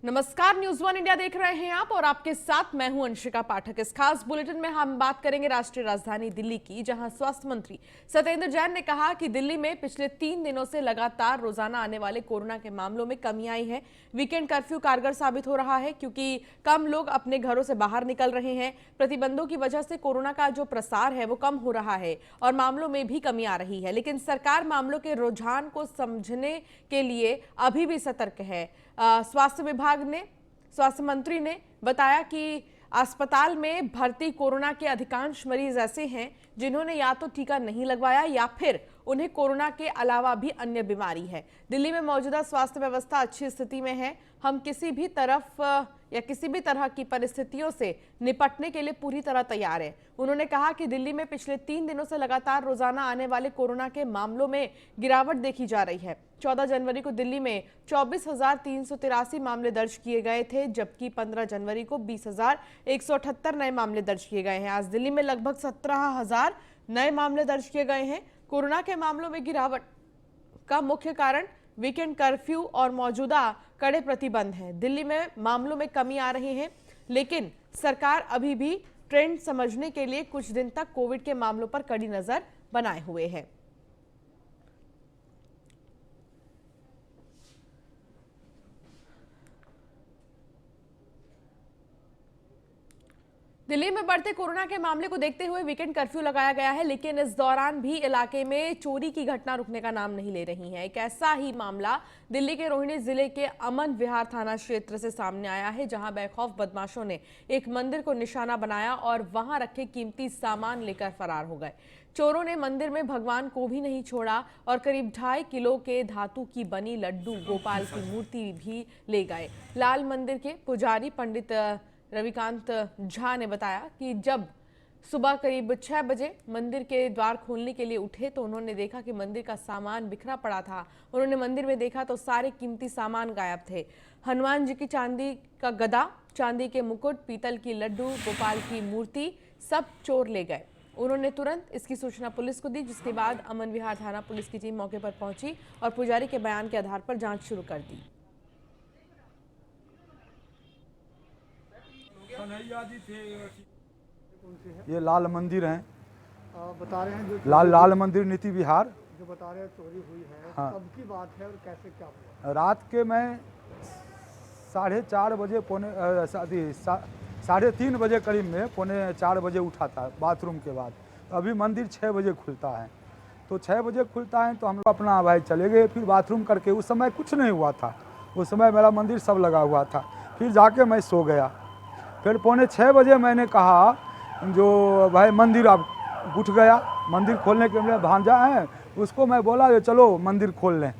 नमस्कार, news one India देख रहे हैं आप और आपके साथ मैं हूं अंशिका पाठक। इस खास बुलेटिन में हम बात करेंगे राष्ट्रीय राजधानी दिल्ली की, जहां स्वास्थ्य मंत्री सत्येंद्र जैन ने कहा कि दिल्ली में पिछले 3 दिनों से लगातार रोजाना आने वाले कोरोना के मामलों में कमी आई है। वीकेंड कर्फ्यू कारगर साबित हो रहा है क्योंकि कम लोग अपने घरों से बाहर निकल रहे हैं। प्रतिबंधों की वजह से कोरोना का जो प्रसार है वो कम हो रहा है और मामलों में भी कमी आ रही है, लेकिन सरकार मामलों के रुझान को समझने के लिए अभी भी सतर्क है। स्वास्थ्य मंत्री ने बताया कि अस्पताल में भर्ती कोरोना के अधिकांश मरीज ऐसे हैं जिन्होंने या तो टीका नहीं लगवाया या फिर उन्हें कोरोना के अलावा भी अन्य बीमारी है। दिल्ली में मौजूदा स्वास्थ्य व्यवस्था अच्छी स्थिति में है। हम किसी भी तरह की परिस्थितियों से निपटने के लिए पूरी तरह तैयार हैं। उन्होंने कहा कि दिल्ली में पिछले 3 दिनों से लगातार रोजाना आने वाले कोरोना के मामलों में गिरावट देखी जा रही है। 14 जनवरी को दिल्ली में 24,383 मामले दर्ज किए गए थे, जबकि 15 जनवरी को 20,178 नए मामले दर्ज किए गए हैं। आज दिल्ली में लगभग 17,000 नए मामले दर्ज किए गए हैं। कोरोना के मामलों में गिरावट का मुख्य कारण वीकेंड कर्फ्यू और मौजूदा कड़े प्रतिबंध हैं। दिल्ली में मामलों में कमी आ रही है, लेकिन सरकार अभी भी ट्रेंड समझने के लिए कुछ दिन तक कोविड के मामलों पर कड़ी नजर बनाए हुए है। दिल्ली में बढ़ते कोरोना के मामले को देखते हुए वीकेंड कर्फ्यू लगाया गया है, लेकिन इस दौरान भी इलाके में चोरी की घटना रुकने का नाम नहीं ले रही है। एक ऐसा ही मामला दिल्ली के रोहिणी जिले के अमन विहार थाना क्षेत्र से सामने आया है, जहां बेखौफ बदमाशों ने एक मंदिर को निशाना बनाया और वहां रखे कीमती सामान लेकर फरार हो गए। चोरों ने मंदिर में भगवान को भी नहीं छोड़ा और करीब 2.5 किलो के धातु की बनी लड्डू गोपाल की मूर्ति भी ले गए। लाल मंदिर के पुजारी पंडित रविकांत झा ने बताया कि जब सुबह करीब 6 बजे मंदिर के द्वार खोलने के लिए उठे तो उन्होंने देखा कि मंदिर का सामान बिखरा पड़ा था। उन्होंने मंदिर में देखा तो सारे कीमती सामान गायब थे। हनुमान जी की चांदी का गदा, चांदी के मुकुट, पीतल की लड्डू, गोपाल की मूर्ति सब चोर ले गए। उन्होंने तुरंत इसकी सूचना पुलिस को दी, जिसके बाद अमन विहार थाना पुलिस की टीम मौके पर पहुंची और पुजारी के बयान के आधार पर जांच शुरू कर दी। ये लाल मंदिर है, बता रहे हैं जो लाल मंदिर नीति विहार जो बता रहे हैं चोरी हुई है। हाँ। कब की बात है और कैसे क्या हुआ? रात के मैं 4:30 बजे 3:30 बजे करीब में 3:45 बजे उठा था बाथरूम के बाद। अभी मंदिर 6 बजे खुलता है, तो 6 बजे खुलता है तो हम लोग अपना भाई चले गए। फिर बाथरूम करके उस समय कुछ नहीं हुआ था, उस समय मेरा मंदिर सब लगा हुआ था। फिर जाके मैं सो गया। फिर 5:45 बजे मैंने कहा जो भाई मंदिर अब उठ गया, मंदिर खोलने के लिए भांजा है, उसको मैं बोला जो चलो मंदिर खोल लें।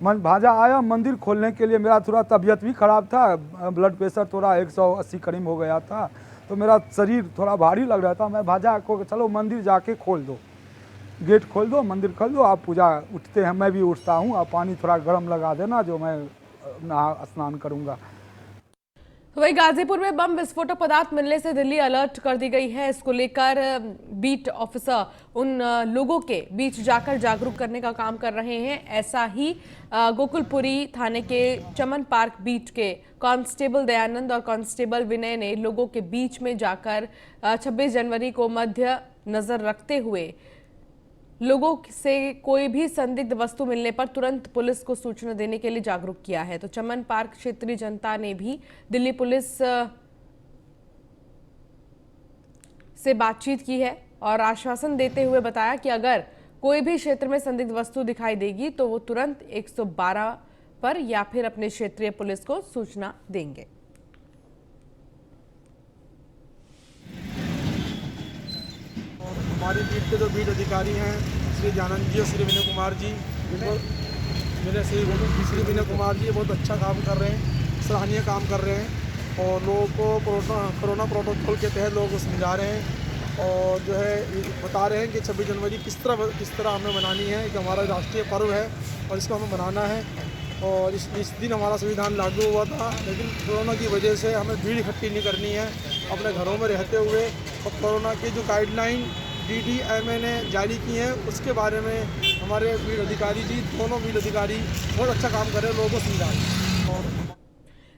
भांजा आया मंदिर खोलने के लिए। मेरा थोड़ा तबीयत भी ख़राब था, ब्लड प्रेशर थोड़ा 180 करीब हो गया था, तो मेरा शरीर थोड़ा भारी लग रहा था। मैं भांजा को चलो मंदिर जाके खोल दो, गेट खोल दो, मंदिर खोल दो, आप पूजा उठते हैं, मैं भी उठता हूँ, आप पानी थोड़ा गर्म लगा देना जो मैं नहा स्नान करूँगा। वही गाजीपुर में बम विस्फोटक पदार्थ मिलने से दिल्ली अलर्ट कर दी गई है। इसको लेकर बीट ऑफिसर उन लोगों के बीच जाकर जागरूक करने का काम कर रहे हैं। ऐसा ही गोकुलपुरी थाने के चमन पार्क बीट के कांस्टेबल दयानंद और कांस्टेबल विनय ने लोगों के बीच में जाकर 26 जनवरी को मध्य नजर रखते हुए लोगों से कोई भी संदिग्ध वस्तु मिलने पर तुरंत पुलिस को सूचना देने के लिए जागरूक किया है। तो चमन पार्क क्षेत्रीय जनता ने भी दिल्ली पुलिस से बातचीत की है और आश्वासन देते हुए बताया कि अगर कोई भी क्षेत्र में संदिग्ध वस्तु दिखाई देगी तो वो तुरंत 112 पर या फिर अपने क्षेत्रीय पुलिस को सूचना देंगे। हमारी बीट के जो बीट अधिकारी हैं श्री जानंद जी और श्री विनय कुमार जी, श्री विनय कुमार जी बहुत अच्छा काम कर रहे हैं, सराहनीय काम कर रहे हैं और लोगों को कोरोना प्रोटोकॉल के तहत लोगों को समझा रहे हैं और जो है बता रहे हैं कि 26 जनवरी किस तरह हमें मनानी है। एक हमारा राष्ट्रीय पर्व है और इसको हमें मनाना है। और इस दिन हमारा संविधान लागू हुआ था, लेकिन कोरोना की वजह से हमें भीड़ इकट्ठी नहीं करनी है। अपने घरों में रहते हुए और कोरोना की जो गाइडलाइन DDMA ने जारी की हैं उसके बारे में हमारे बीट अधिकारी जी, दोनों बीट अधिकारी बहुत अच्छा काम कर रहे हैं, लोगों को समझा रहे हैं।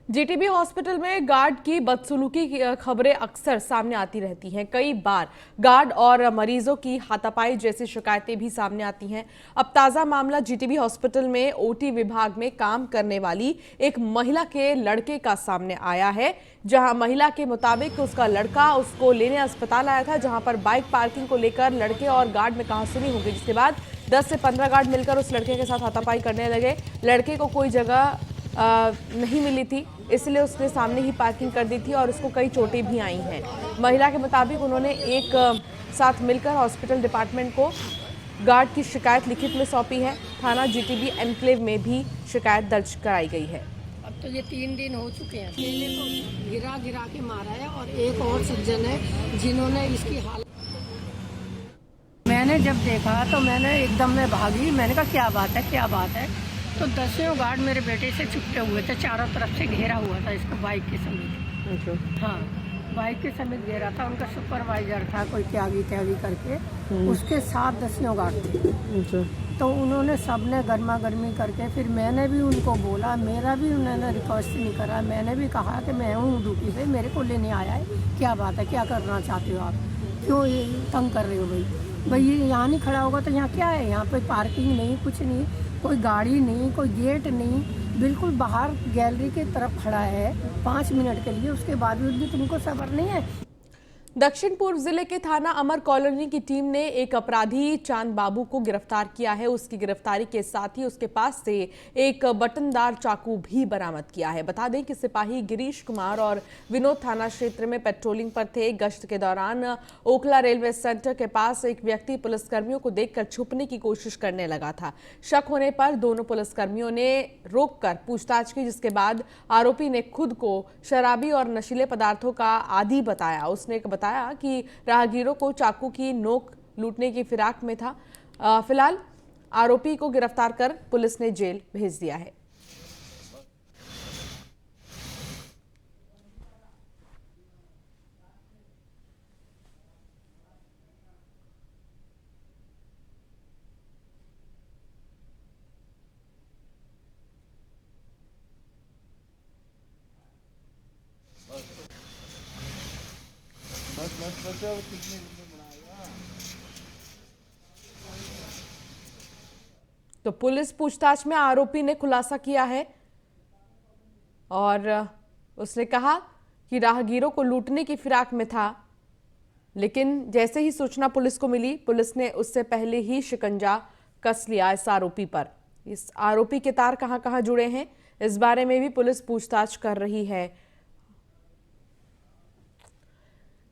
जीटीबी हॉस्पिटल में गार्ड की बदसलूकी की खबरें अक्सर सामने आती रहती हैं। कई बार गार्ड और मरीजों की हाथापाई जैसी शिकायतें भी सामने आती हैं। अब ताजा मामला जीटीबी हॉस्पिटल में ओटी विभाग में काम करने वाली एक महिला के लड़के का सामने आया है, जहां महिला के मुताबिक उसका लड़का उसको लेने अस्पताल आया था, जहां पर बाइक पार्किंग को लेकर लड़के और गार्ड में कहासुनी हो गई, जिसके बाद 10 से 15 गार्ड मिलकर उस लड़के के साथ हाथापाई करने लगे। लड़के को कोई जगह नहीं मिली थी, इसलिए उसने सामने ही पार्किंग कर दी थी और उसको कई चोटें भी आई हैं। महिला के मुताबिक उन्होंने एक साथ मिलकर हॉस्पिटल डिपार्टमेंट को गार्ड की शिकायत लिखित में सौंपी है। थाना जीटीबी एनक्लेव में भी शिकायत दर्ज कराई गई है। अब तो ये 3 दिन हो चुके हैं। मेले को गिरा गिरा के मारा है और एक और सज्जन है जिन्होंने इसकी हालत। मैंने जब देखा तो मैंने एकदम में भागी। मैंने कहा क्या बात है। तो 10 गार्ड मेरे बेटे से छुपटे हुए थे, चारों तरफ से घेरा हुआ था इसको बाइक के समेत। हाँ, बाइक के समेत घेरा था। उनका सुपरवाइजर था कोई त्यागी करके, उसके साथ 10 गार्ड थे। तो उन्होंने सबने गर्मा गर्मी करके, फिर मैंने भी उनको बोला, मेरा भी उन्होंने रिक्वेस्ट नहीं करा। मैंने भी कहा कि मैं हूँ ड्यूटी पे, मेरे को लेने आया है, क्या बात है, क्या करना चाहते हो आप, क्यों ये तंग कर रहे हो भाई ये यहाँ नहीं खड़ा होगा तो यहाँ क्या है, यहाँ पे पार्किंग नहीं, कुछ नहीं, कोई गाड़ी नहीं, कोई गेट नहीं, बिल्कुल बाहर गैलरी की तरफ खड़ा है 5 मिनट के लिए, उसके बावजूद भी तुमको सब्र नहीं है। दक्षिण पूर्व जिले के थाना अमर कॉलोनी की टीम ने एक अपराधी चांद बाबू को गिरफ्तार किया है। उसकी गिरफ्तारी के साथ ही उसके पास से एक बटनदार चाकू भी बरामद किया है। बता दें कि सिपाही गिरीश कुमार और विनोद थाना क्षेत्र में पेट्रोलिंग पर थे। गश्त के दौरान ओखला रेलवे सेंटर के पास एक व्यक्ति पुलिसकर्मियों को देखकर छुपने की कोशिश करने लगा था। शक होने पर दोनों पुलिसकर्मियों ने रोककर पूछताछ की, जिसके बाद आरोपी ने खुद को शराबी और नशीले पदार्थों का आदी बताया। उसने बताया कि राहगीरों को चाकू की नोक लूटने की फिराक में था। फिलहाल आरोपी को गिरफ्तार कर पुलिस ने जेल भेज दिया है। तो पुलिस पूछताछ में आरोपी ने खुलासा किया है और उसने कहा कि राहगीरों को लूटने की फिराक में था, लेकिन जैसे ही सूचना पुलिस को मिली, पुलिस ने उससे पहले ही शिकंजा कस लिया इस आरोपी पर। इस आरोपी के तार कहां-कहां जुड़े हैं, इस बारे में भी पुलिस पूछताछ कर रही है।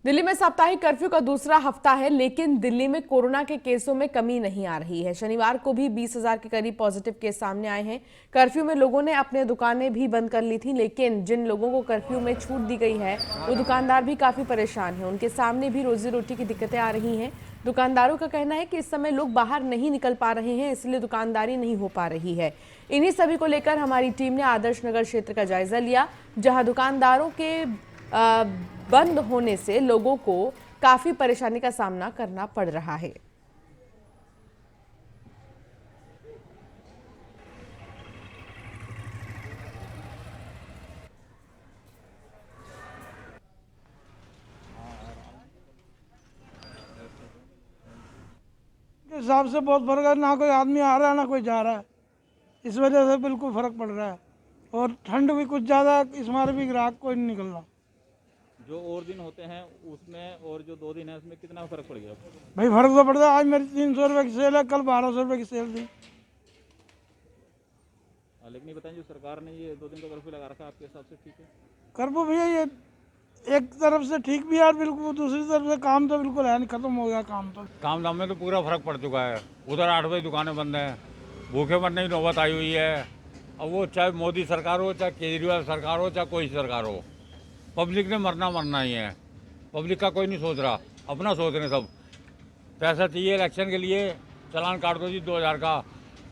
दिल्ली में साप्ताहिक कर्फ्यू का दूसरा हफ्ता है, लेकिन दिल्ली में कोरोना के केसों में कमी नहीं आ रही है। शनिवार को भी 20,000 के करीब पॉजिटिव केस सामने आए हैं। कर्फ्यू में लोगों ने अपने दुकानें भी बंद कर ली थी, लेकिन जिन लोगों को कर्फ्यू में छूट दी गई है वो दुकानदार भी काफी परेशान हैं। उनके सामने भी रोजी रोटी की दिक्कतें आ रही हैं। दुकानदारों का कहना है कि इस समय लोग बाहर नहीं निकल पा रहे हैं, इसलिए दुकानदारी नहीं हो पा रही है। इन्हीं सभी को लेकर हमारी टीम ने आदर्श नगर क्षेत्र का जायजा लिया, जहां दुकानदारों के बंद होने से लोगों को काफी परेशानी का सामना करना पड़ रहा है। हिसाब से बहुत फर्क है, ना कोई आदमी आ रहा है ना कोई जा रहा है, इस वजह से बिल्कुल फर्क पड़ रहा है। और ठंड भी कुछ ज़्यादा है, इस मारे भी ग्राहक कोई नहीं निकल रहा। जो और दिन होते हैं उसमें और जो 2 दिन है उसमें कितना फर्क पड़ गया? भाई फर्क तो पड़ता है। आज मेरी 300 रुपये की सेल है, कल 1200 रुपये की सेल थी। लेकिन ये बताएं, जो सरकार ने ये 2 दिन का कर्फ्यू लगा रखा है, आपके हिसाब से ठीक है? कर्फ्यू भैया ये एक तरफ से ठीक भी है और बिल्कुल दूसरी तरफ से काम तो बिल्कुल है नहीं, खत्म हो गया काम तो। काम धाम में तो पूरा फर्क पड़ चुका है। उधर 8 बजे दुकानें बंद हैं, भूखे मरने की नौबत आई हुई है। अब वो चाहे मोदी सरकार हो, चाहे केजरीवाल सरकार हो, चाहे कोई सरकार हो, पब्लिक ने मरना ही है। पब्लिक का कोई नहीं सोच रहा, अपना सोच रहे सब। पैसा चाहिए इलेक्शन के लिए, चालान काट दो जी 2,000 का,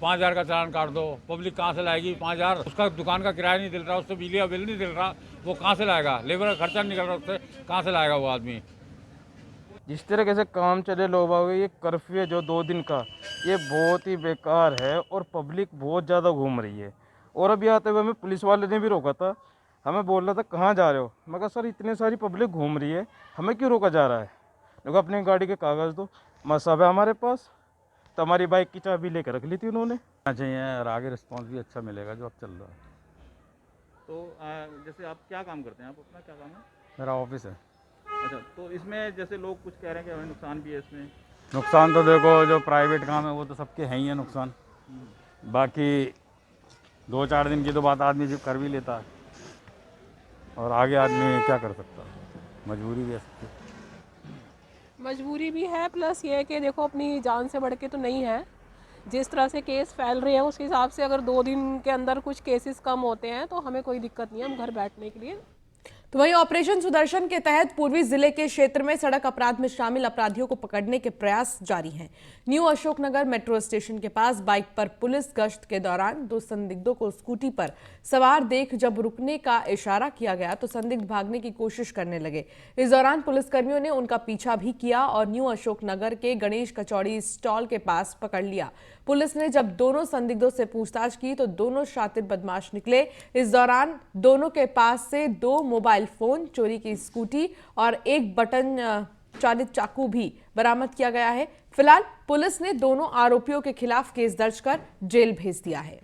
5,000 का चालान काट दो। पब्लिक कहाँ से लाएगी 5,000? उसका दुकान का किराया नहीं दिल रहा, उससे बिजली का बिल नहीं दिल रहा, वो कहाँ से लाएगा? लेबर का खर्चा नहीं निकल रहा, उससे कहाँ से लाएगा वो आदमी? जिस तरीके से काम चले लोग बाग, ये कर्फ्यू है जो 2 दिन का, ये बहुत ही बेकार है और पब्लिक बहुत ज़्यादा घूम रही है। और अभी आते हुए हमें पुलिस वाले ने भी रोका था, हमें बोल रहा था कहाँ जा रहे हो, मैं कहा सर इतनी सारी पब्लिक घूम रही है, हमें क्यों रोका जा रहा है। देखो अपनी गाड़ी के कागज़ दो, मैं सब है हमारे पास। तो हमारी बाइक की चाबी लेकर रख ली थी उन्होंने। चाहिए और आगे रिस्पॉन्स भी अच्छा मिलेगा जो अब चल रहा है। तो जैसे आप क्या काम करते हैं, आप अपना क्या काम है? मेरा ऑफिस है। अच्छा, तो इसमें जैसे लोग कुछ कह रहे हैं कि हमें नुकसान भी है इसमें। नुकसान तो देखो जो प्राइवेट काम है वो तो सबके हैं ही है नुकसान, बाकी 2-4 दिन की तो बात आदमी जो कर भी लेता है, और आगे आदमी क्या कर सकता है, मजबूरी भी है सबकी। मजबूरी भी है, प्लस ये है कि देखो अपनी जान से बढ़ के तो नहीं है। जिस तरह से केस फैल रहे हैं उस हिसाब से अगर 2 दिन के अंदर कुछ केसेस कम होते हैं तो हमें कोई दिक्कत नहीं है, हम घर बैठने के लिए। तो वहीं ऑपरेशन सुदर्शन के तहत पूर्वी जिले के क्षेत्र में सड़क अपराध में शामिल अपराधियों को पकड़ने के प्रयास जारी हैं। न्यू अशोकनगर मेट्रो स्टेशन के पास बाइक पर पुलिस गश्त के दौरान 2 संदिग्धों को स्कूटी पर सवार देख जब रुकने का इशारा किया गया तो संदिग्ध भागने की कोशिश करने लगे। इस दौरान पुलिसकर्मियों ने उनका पीछा भी किया और न्यू अशोकनगर के गणेश कचौड़ी स्टॉल के पास पकड़ लिया। पुलिस ने जब दोनों संदिग्धों से पूछताछ की तो दोनों शातिर बदमाश निकले। इस दौरान दोनों के पास से 2 मोबाइल फोन, चोरी की स्कूटी और 1 बटन चालित चाकू भी बरामद किया गया है। फिलहाल पुलिस ने दोनों आरोपियों के खिलाफ केस दर्ज कर जेल भेज दिया है।